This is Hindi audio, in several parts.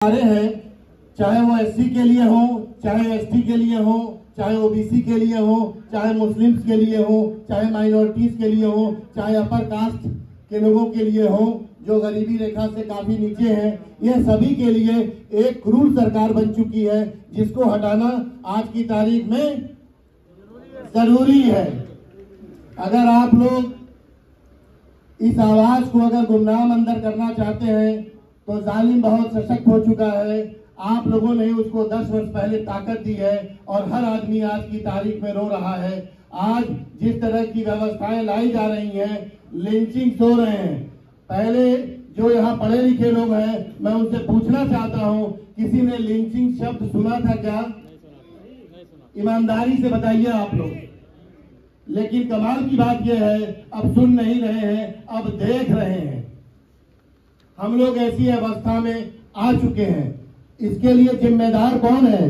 सारे हैं, चाहे वो एससी के लिए हो, चाहे एसटी के लिए हो, चाहे ओबीसी के लिए हो, चाहे मुस्लिम्स के लिए हो, चाहे माइनॉरिटीज के लिए हो, चाहे अपर कास्ट के लोगों के लिए हो, जो गरीबी रेखा से काफी नीचे हैं, ये सभी के लिए एक क्रूर सरकार बन चुकी है, जिसको हटाना आज की तारीख में जरूरी है। अगर आप लोग इस आवाज को अगर गुमनाम अंदर करना चाहते हैं तो जालिम बहुत सशक्त हो चुका है। आप लोगों ने उसको 10 वर्ष पहले ताकत दी है और हर आदमी आज की तारीख में रो रहा है। आज जिस तरह की व्यवस्थाएं लाई जा रही हैं, लिंचिंग हो रहे हैं। पहले जो यहाँ पढ़े लिखे लोग हैं, मैं उनसे पूछना चाहता हूँ, किसी ने लिंचिंग शब्द सुना था क्या? ईमानदारी से बताइए आप लोग। लेकिन कमाल की बात यह है, अब सुन नहीं रहे हैं, अब देख रहे हैं। हम लोग ऐसी अवस्था में आ चुके हैं। इसके लिए जिम्मेदार कौन है?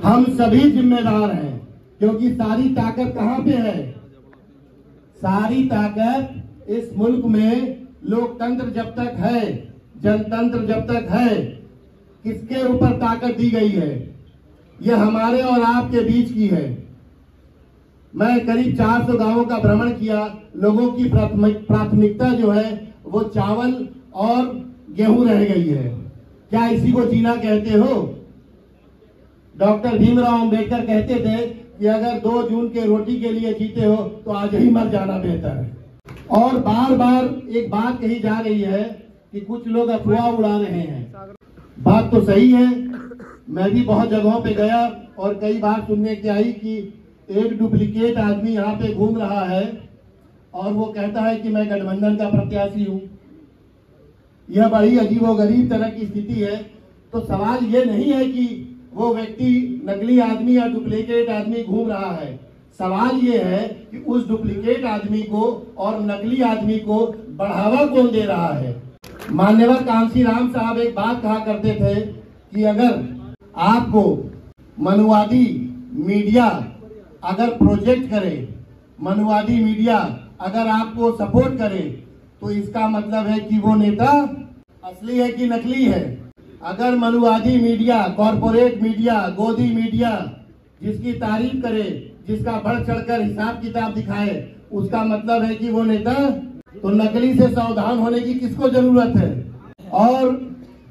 हम सभी जिम्मेदार हैं, क्योंकि सारी ताकत कहां पे है? सारी ताकत इस मुल्क में लोकतंत्र जब तक है, जनतंत्र जब तक है, किसके ऊपर ताकत दी गई है? यह हमारे और आपके बीच की है। मैं करीब 400 गांवों का भ्रमण किया। लोगों की प्राथमिकता जो है वो चावल और गेहूं रह गई है। क्या इसी को जीना कहते हो? डॉक्टर भीमराव अंबेडकर कहते थे कि अगर 2 जून के रोटी के लिए जीते हो तो आज ही मर जाना बेहतर है। और बार बार एक बात कही जा रही है कि कुछ लोग अफवाह उड़ा रहे हैं। बात तो सही है। मैं भी बहुत जगहों पे गया और कई बार सुनने की आई कि एक डुप्लीकेट आदमी यहाँ पे घूम रहा है और वो कहता है कि मैं गठबंधन का प्रत्याशी हूँ। यह बड़ी अजीबोगरीब तरह की स्थिति है। तो सवाल ये नहीं है कि वो व्यक्ति नकली आदमी या डुप्लीकेट आदमी घूम रहा है। सवाल ये है कि उस डुप्लीकेट आदमी को और नकली आदमी को बढ़ावा कौन दे रहा है? मान्यवर कांसी राम साहब एक बात कहा करते थे कि अगर आपको मनुवादी मीडिया अगर प्रोजेक्ट करे, मनुवादी मीडिया अगर आपको सपोर्ट करे, तो इसका मतलब है कि वो नेता असली है कि नकली है। अगर मनुवादी मीडिया, कॉरपोरेट मीडिया, गोदी मीडिया जिसकी तारीफ करे, जिसका बढ़ चढ़कर हिसाब किताब दिखाए, उसका मतलब है कि वो नेता। तो नकली से सावधान होने की किसको जरूरत है? और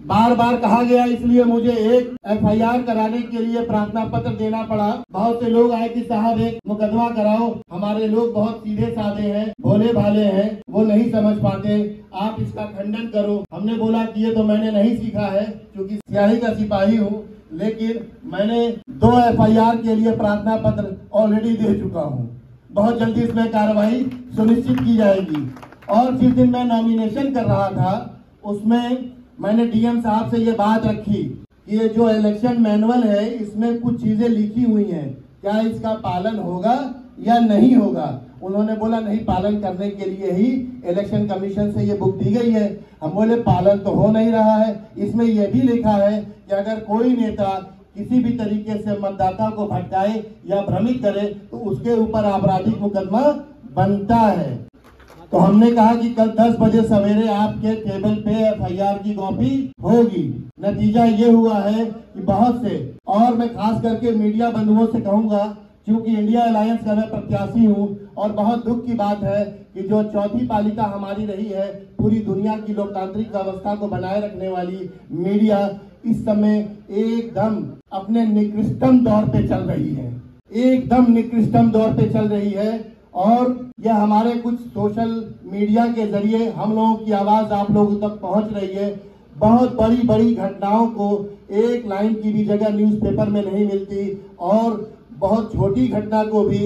बार बार कहा गया, इसलिए मुझे एक FIR कराने के लिए प्रार्थना पत्र देना पड़ा। बहुत से लोग आए कि साहब एक मुकदमा कराओ। हमारे लोग बहुत सीधे साधे हैं, भोले भाले हैं, वो नहीं समझ पाते, आप इसका खंडन करो। हमने बोला कि ये तो मैंने नहीं सीखा है, क्योंकि स्याही का सिपाही हूँ, लेकिन मैंने 2 FIR के लिए प्रार्थना पत्र ऑलरेडी दे चुका हूँ। बहुत जल्दी इसमें कार्रवाई सुनिश्चित की जाएगी। और जिस दिन मैं नॉमिनेशन कर रहा था, उसमें मैंने DM साहब से ये बात रखी कि ये जो इलेक्शन मैनुअल है, इसमें कुछ चीजें लिखी हुई हैं, क्या इसका पालन होगा या नहीं होगा? उन्होंने बोला नहीं, पालन करने के लिए ही इलेक्शन कमीशन से ये बुक दी गई है। हम बोले पालन तो हो नहीं रहा है। इसमें यह भी लिखा है कि अगर कोई नेता किसी भी तरीके से मतदाता को भटकाए या भ्रमित करे तो उसके ऊपर आपराधिक मुकदमा बनता है। तो हमने कहा कि कल 10 बजे सवेरे आपके टेबल पे FIR की कॉपी होगी। नतीजा ये हुआ है कि बहुत से, और मैं खास करके मीडिया बंधुओं से कहूंगा, क्योंकि इंडिया अलायंस का मैं प्रत्याशी हूं, और बहुत दुख की बात है कि जो चौथी पालिका हमारी रही है, पूरी दुनिया की लोकतांत्रिक व्यवस्था को बनाए रखने वाली मीडिया इस समय एकदम अपने निकृष्टतम दौर पे चल रही है, एकदम निकृष्टतम दौर पे चल रही है। और यह हमारे कुछ सोशल मीडिया के जरिए हम लोगों की आवाज आप लोगों तक पहुंच रही है। बहुत बड़ी बड़ी घटनाओं को एक लाइन की भी जगह न्यूज़पेपर में नहीं मिलती, और बहुत छोटी घटना को भी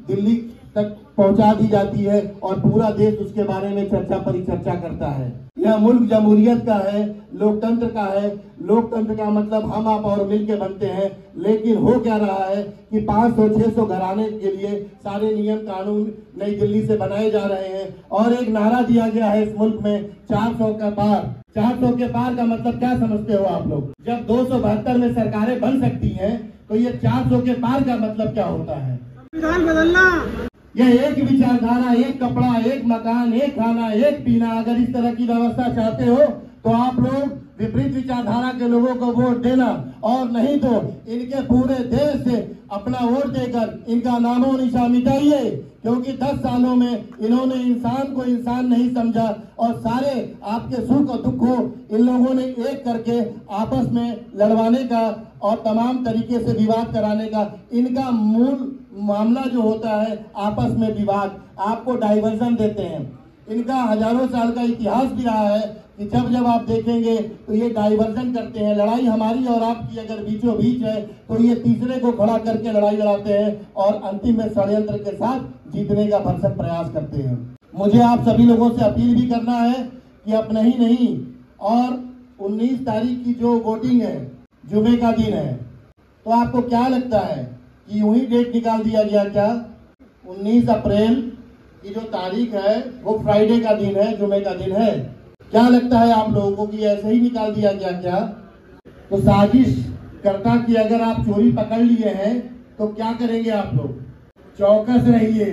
दिल्ली तक पहुंचा दी जाती है और पूरा देश उसके बारे में चर्चा परिचर्चा करता है। यह मुल्क जमहूरियत का है, लोकतंत्र का है। लोकतंत्र का मतलब हम आप और मिलके बनते हैं। लेकिन हो क्या रहा है कि 500-600 घराने के लिए सारे नियम कानून नई दिल्ली से बनाए जा रहे हैं। और एक नारा दिया गया है इस मुल्क में, 400 का पार। 400 के पार का मतलब क्या समझते हो आप लोग? जब 272 में सरकारें बन सकती हैं, तो ये 400 के पार का मतलब क्या होता है? संविधान बदलना। यह एक विचारधारा, एक कपड़ा, एक मकान, एक खाना, एक पीना, अगर इस तरह की व्यवस्था चाहते हो तो आप लोग विपरीत विचारधारा के लोगों को वोट देना, और नहीं तो इनके पूरे देश से अपना वोट देकर इनका नामो निशान मिटाइए, क्योंकि 10 सालों में इन्होंने इंसान को इंसान नहीं समझा और सारे आपके सुख और दुख को इन लोगों ने एक करके आपस में लड़वाने का और तमाम तरीके से विवाद कराने का इनका मूल मामला जो होता है आपस में विवाद, आपको डाइवर्जन देते हैं। इनका हजारों साल का इतिहास भी रहा है कि जब जब आप देखेंगे तो ये डाइवर्जन करते हैं। लड़ाई हमारी और आपकी अगर बीचों बीच है तो ये तीसरे को खड़ा करके लड़ाई लड़ाते हैं और अंतिम में षड्यंत्र के साथ जीतने का भरसक प्रयास करते हैं। मुझे आप सभी लोगों से अपील भी करना है कि अपना ही नहीं, और 19 तारीख की जो वोटिंग है, जुमे का दिन है, तो आपको क्या लगता है कि यूं ही डेट निकाल दिया गया क्या? 19 अप्रैल की जो तारीख है वो फ्राइडे का दिन है, जुमे का दिन है। क्या लगता है आप लोगों को कि ऐसे ही निकाल दिया गया क्या? तो साजिश करता कि अगर आप चोरी पकड़ लिए हैं तो क्या करेंगे आप लोग? चौकस रहिए,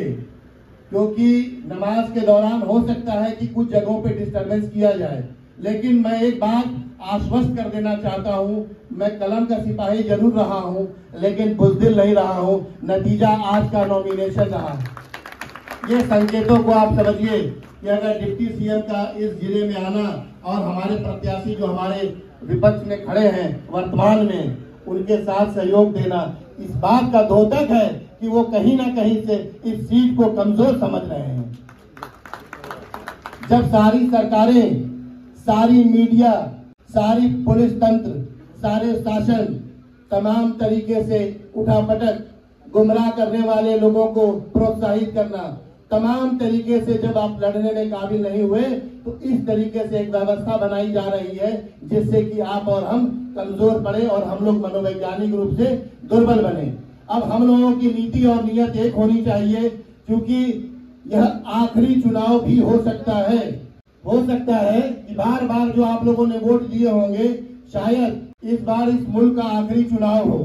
क्योंकि नमाज के दौरान हो सकता है कि कुछ जगहों पे डिस्टरबेंस किया जाए। लेकिन मैं एक बात आश्वस्त कर देना चाहता हूं, मैं कलम का सिपाही जरूर रहा हूं लेकिन बुज़दिल नहीं रहा हूं। नतीजा आज का नॉमिनेशन रहा। ये संकेतों को आप समझिए कि अगर डिप्टी सीएम का इस जिले में आना और हमारे प्रत्याशी जो हमारे विपक्ष में खड़े हैं वर्तमान में, उनके साथ सहयोग देना, इस बात का द्योतक है कि वो कहीं ना कहीं से इस सीट को कमजोर समझ रहे हैं। जब सारी सरकारें, सारी मीडिया, सारी पुलिस तंत्र, सारे शासन तमाम तरीके से उठापटक, गुमराह करने वाले लोगों को प्रोत्साहित करना, तमाम तरीके से जब आप लड़ने में काबिल नहीं हुए तो इस तरीके से एक व्यवस्था बनाई जा रही है जिससे कि आप और हम कमजोर पड़े और हम लोग मनोवैज्ञानिक रूप से दुर्बल बने। अब हम लोगों की नीति और नियत एक होनी चाहिए, क्योंकि यह आखिरी चुनाव भी हो सकता है। हो सकता है कि बार बार जो आप लोगों ने वोट दिए होंगे, शायद इस बार इस मुल्क का आखिरी चुनाव हो,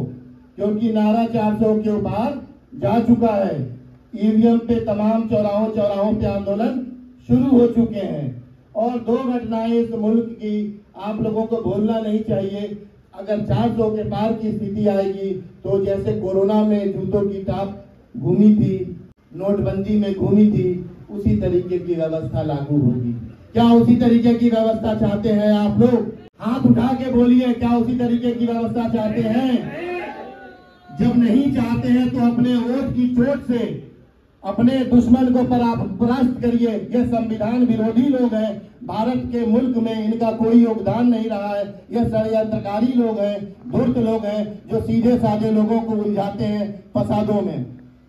क्योंकि नारा 400 के पार जा चुका है। ईवीएम पे तमाम चौराहों पे आंदोलन शुरू हो चुके हैं और 2 घटनाएं इस मुल्क की आप लोगों को भूलना नहीं चाहिए। अगर 400 के पार की स्थिति आएगी तो जैसे कोरोना में जूतों की टाप घूमी थी, नोटबंदी में घूमी थी, उसी तरीके की व्यवस्था लागू होगी। क्या उसी तरीके की व्यवस्था चाहते हैं आप लोग? हाथ उठा के बोलिए, क्या उसी तरीके की व्यवस्था चाहते हैं? जब नहीं चाहते हैं तो अपने वोट की चोट से अपने दुश्मन को परास्त करिए। ये संविधान विरोधी लोग हैं, भारत के मुल्क में इनका कोई योगदान नहीं रहा है। ये षड्यंत्रकारी लोग हैं, धूर्त लोग हैं जो सीधे साधे लोगों को उलझाते हैं फसादों में।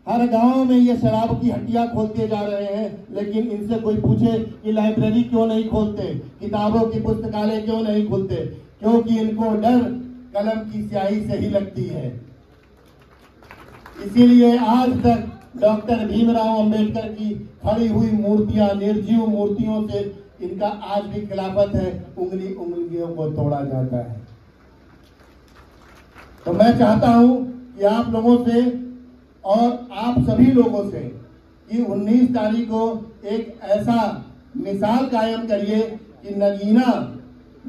हर गांव में ये शराब की हट्टियां खोलते जा रहे हैं, लेकिन इनसे कोई पूछे कि लाइब्रेरी क्यों नहीं खोलते, किताबों की पुस्तकालय क्यों नहीं खोलते? क्योंकि इनको डर कलम की स्याही से ही लगती है। इसीलिए आज तक डॉक्टर भीमराव अंबेडकर की खड़ी हुई मूर्तियां, निर्जीव मूर्तियों से इनका आज भी खिलाफत है, उंगलियों को तोड़ा जाता है। तो मैं चाहता हूं कि आप लोगों से और आप सभी लोगों से कि 19 तारीख को एक ऐसा मिसाल कायम करिए कि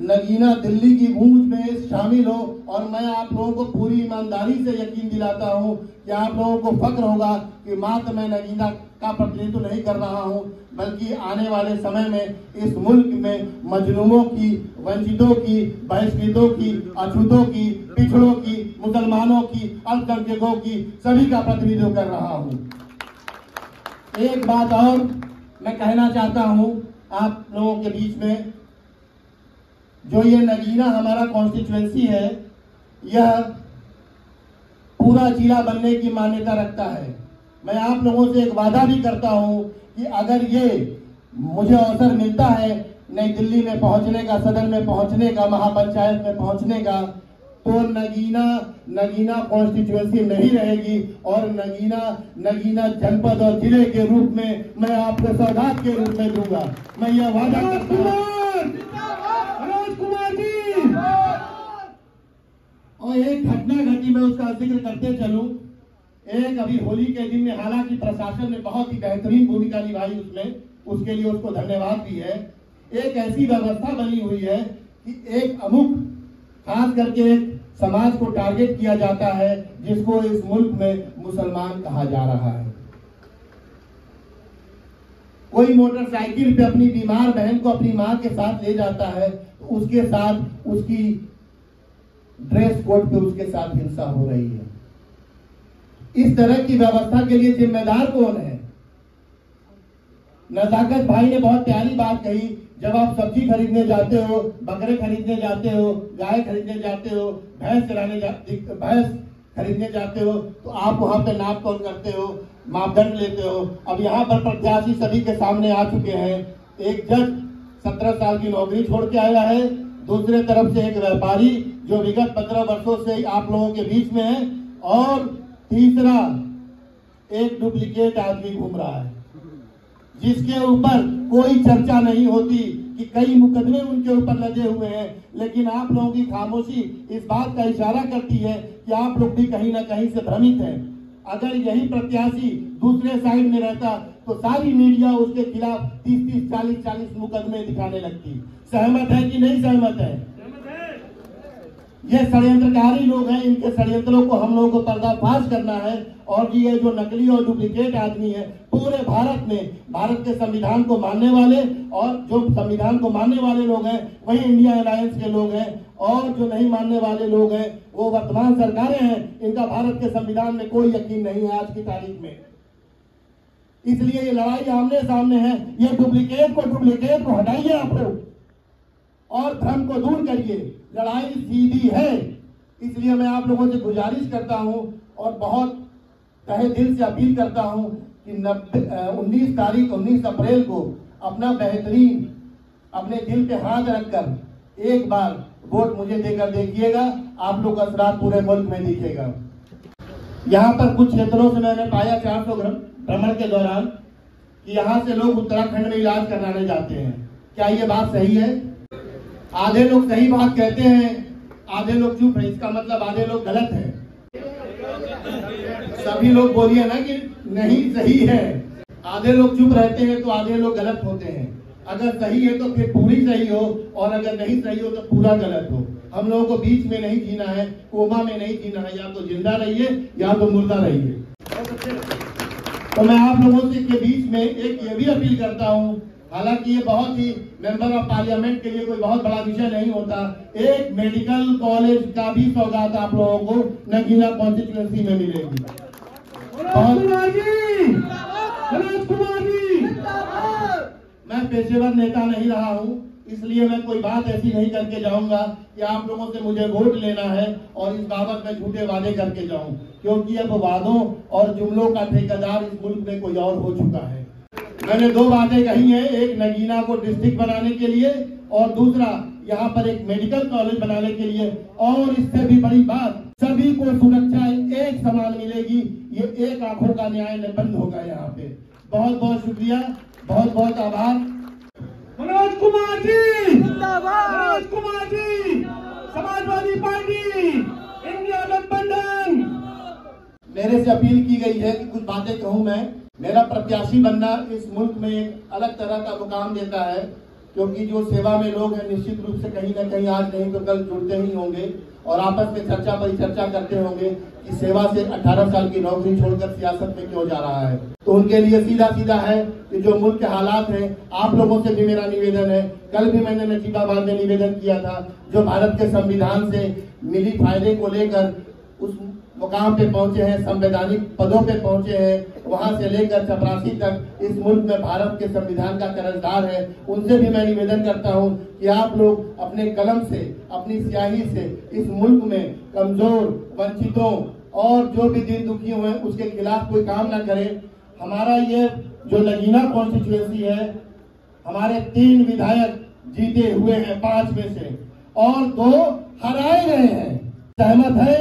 नगीना दिल्ली की गूंज में शामिल हो। और मैं आप लोगों को पूरी ईमानदारी से यकीन दिलाता हूं कि आप लोगों को फक्र होगा कि मात्र मैं नगीना का प्रतिनिधित्व नहीं कर रहा हूं, बल्कि आने वाले समय में इस मुल्क में मजलूमों की, वंचितों की, बहिष्कृतों की, अछूतों की, पिछड़ों की, मुसलमानों की, अल्पसंख्यकों की, सभी का प्रतिनिधित्व कर रहा हूं। एक बात और मैं कहना चाहता हूं आप लोगों के बीच में, जो ये नगीना हमारा कॉन्स्टिट्यूएंसी है, यह पूरा जिला बनने की मान्यता रखता है। मैं आप लोगों से एक वादा भी करता हूं कि अगर ये मुझे अवसर मिलता है नई दिल्ली में पहुंचने का, सदन में पहुंचने का, महापंचायत में पहुंचने का, तो नगीना कॉन्स्टिट्यूएंसी नहीं रहेगी और नगीना जनपद और जिले के रूप में मैं आपको सौगात के रूप में दूंगा। मैं यह वादा करता हूं। और एक घटना घटी, मैं उसका जिक्र करते चलूं। एक अभी होली के दिन में, हालांकि प्रशासन ने बहुत ही बेहतरीन भूमिका निभाई उसमें, उसके लिए उसको धन्यवाद भी है। एक ऐसी व्यवस्था बनी हुई है कि एक अमुक खास करके एक समाज को टारगेट किया जाता है जिसको इस मुल्क में मुसलमान कहा जा रहा है। कोई मोटरसाइकिल पे अपनी बीमार बहन को अपनी मां के साथ ले जाता है तो उसके साथ उसकी ड्रेस कोड पे उसके साथ हिंसा हो रही है। इस तरह की व्यवस्था के लिए जिम्मेदार कौन है? नजाकत भाई ने बहुत प्यारी बात कही, जब आप सब्जी खरीदने जाते हो, बकरे खरीदने जाते हो, गाय खरीदने जाते हो, भैंस खरीदने जाते हो, तो आप वहां पे नाप तोल करते हो, मापदंड लेते हो। अब यहाँ पर प्रत्याशी सभी के सामने आ चुके हैं। एक जज 17 साल की नौकरी छोड़ के आया है, दूसरे तरफ से एक व्यापारी जो विगत 15 वर्षों से आप लोगों के बीच में है, और तीसरा एक डुप्लीकेट आदमी घूम रहा है जिसके ऊपर कोई चर्चा नहीं होती कि कई मुकदमे उनके ऊपर लगे हुए हैं। लेकिन आप लोगों की खामोशी इस बात का इशारा करती है कि आप लोग भी कहीं ना कहीं से भ्रमित हैं। अगर यही प्रत्याशी दूसरे साइड में रहता तो सारी मीडिया उसके खिलाफ 30-30, 40-40 मुकदमे दिखाने लगती। सहमत है कि नहीं सहमत है? ये षड्यंत्रकारी लोग हैं, इनके षड्यंत्रों को हम लोगों को पर्दाफाश करना है। और ये जो नकली और डुप्लीकेट आदमी है पूरे भारत में, भारत के संविधान को मानने वाले, और जो संविधान को मानने वाले लोग हैं वही इंडिया अलायंस के लोग हैं, और जो नहीं मानने वाले लोग हैं वो वर्तमान सरकारें हैं। इनका भारत के संविधान में कोई यकीन नहीं है आज की तारीख में। इसलिए ये लड़ाई आमने सामने है। ये डुप्लीकेट को हटाइए आप लोग और भ्रम को दूर करिए। लड़ाई सीधी है। इसलिए मैं आप लोगों से गुजारिश करता हूं और बहुत तहे दिल से अपील करता हूं कि 19 अप्रैल को अपना बेहतरीन अपने दिल पे हाथ रखकर एक बार वोट मुझे देकर देखिएगा। आप लोग का असरात पूरे मुल्क में दिखेगा। यहाँ पर कुछ क्षेत्रों से मैंने पाया 400 भ्रमण के दौरान कि यहाँ से लोग उत्तराखंड में इलाज कराने जाते हैं। क्या ये बात सही है? आधे लोग सही बात कहते हैं, आधे लोग चुप है। इसका मतलब आधे लोग गलत है। सभी लोग बोलिए ना कि नहीं सही है। आधे लोग चुप रहते हैं तो आधे लोग गलत होते हैं। अगर सही है तो फिर पूरी सही हो, और अगर नहीं सही हो तो पूरा गलत हो। हम लोगों को बीच में नहीं जीना है, कोमा में नहीं जीना है। या तो जिंदा रहिए या तो मुर्दा रहिए। तो मैं आप लोगों से के बीच में एक ये भी अपील करता हूँ, हालांकि ये बहुत ही मेंबर ऑफ पार्लियामेंट के लिए कोई बहुत बड़ा विषय नहीं होता, एक मेडिकल कॉलेज का भी सौगात आप लोगों को नगीना कॉन्स्टिट्यूएंसी में मिलेगी। मैं पेशेवर नेता नहीं रहा हूँ, इसलिए मैं कोई बात ऐसी नहीं करके जाऊंगा कि आप लोगों से मुझे वोट लेना है और इस बाबत में झूठे वादे करके जाऊं, क्योंकि अब वादों और जुमलों का ठेकेदार इस मुल्क में कोई और हो चुका है। मैंने 2 बातें कही हैं, एक नगीना को डिस्ट्रिक्ट बनाने के लिए और दूसरा यहाँ पर एक मेडिकल कॉलेज बनाने के लिए। और इससे भी बड़ी बात, सभी को सुरक्षा एक समान मिलेगी। ये एक आंखों का न्याय बंद होगा यहाँ पे। बहुत बहुत शुक्रिया, बहुत बहुत आभार। मनोज कुमार जी जिंदाबाद, मनोज कुमार जी समाजवादी पार्टी, इंडिया गठबंधन। मेरे से अपील की गई है कि कुछ बातें कहूं मैं। मेरा प्रत्याशी बनना इस मुल्क में एक अलग तरह का मुकाम देता है, क्योंकि जो सेवा में लोग हैं निश्चित रूप से कहीं न कहीं आज नहीं तो कल जुड़ते ही होंगे और आपस में चर्चा परिचर्चा करते होंगे कि सेवा से 18 साल की नौकरी छोड़कर सियासत में क्यों जा रहा है। तो उनके लिए सीधा सीधा है कि जो मुल्क के हालात हैं, आप लोगों से भी मेरा निवेदन है, कल भी मैंने नजीबाबाद में निवेदन किया था, जो भारत के संविधान से मिली फायदे को लेकर उस मुकाम पे पहुंचे हैं, संवैधानिक पदों पे पहुंचे हैं, वहां से लेकर चपरासी तक इस मुल्क में भारत के संविधान का कर्जदार है, उनसे भी मैं निवेदन करता हूं कि आप लोग अपने कलम से, अपनी स्याही से इस मुल्क में कमजोर, वंचितों और जो भी दिन दुखी हुए उसके खिलाफ कोई काम ना करें। हमारा ये जो नगीना कॉन्स्टिट्यूएंसी है, हमारे 3 विधायक जीते हुए हैं 5 में से, और 2 हराए गए हैं। सहमत है?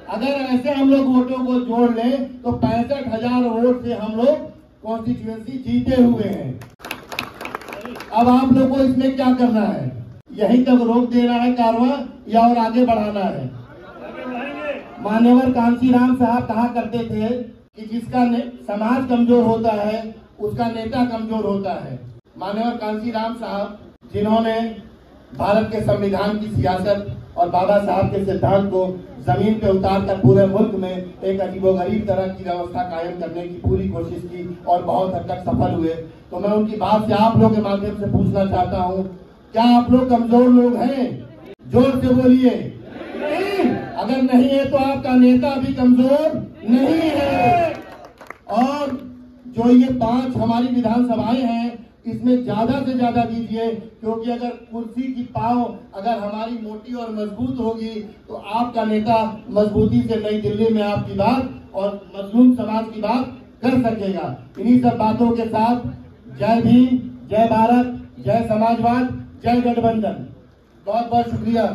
अगर ऐसे हम लोग वोटों को जोड़ लें तो 65,000 वोट से हम लोग कॉन्स्टिट्यूएंसी जीते हुए हैं। अब आप लोग को इसमें क्या करना है? यहीं तक रोक देना है कारवां या और आगे बढ़ाना है? मान्यवर कांशीराम साहब कहा करते थे कि जिसका समाज कमजोर होता है उसका नेता कमजोर होता है। मान्यवर कांशीराम साहब जिन्होंने भारत के संविधान की सियासत और बाबा साहब के सिद्धांत को जमीन पे उतारकर पूरे मुल्क में एक अजीबोगरीब तरह की व्यवस्था कायम करने की पूरी कोशिश की और बहुत हद तक सफल हुए। तो मैं उनकी बात से आप लोगों के माध्यम से पूछना चाहता हूँ, क्या आप लोग कमजोर लोग हैं? जोर से बोलिए। अगर नहीं है तो आपका नेता भी कमजोर नहीं है। और जो ये 5 हमारी विधानसभाएं हैं, इसमें ज्यादा से ज्यादा दीजिए, क्योंकि अगर कुर्सी की पांव अगर हमारी मोटी और मजबूत होगी तो आपका नेता मजबूती से नई दिल्ली में आपकी बात और मजलूम समाज की बात कर सकेगा। इन्हीं सब बातों के साथ जय भीम, जय भारत, जय समाजवाद, जय गठबंधन। बहुत बहुत शुक्रिया।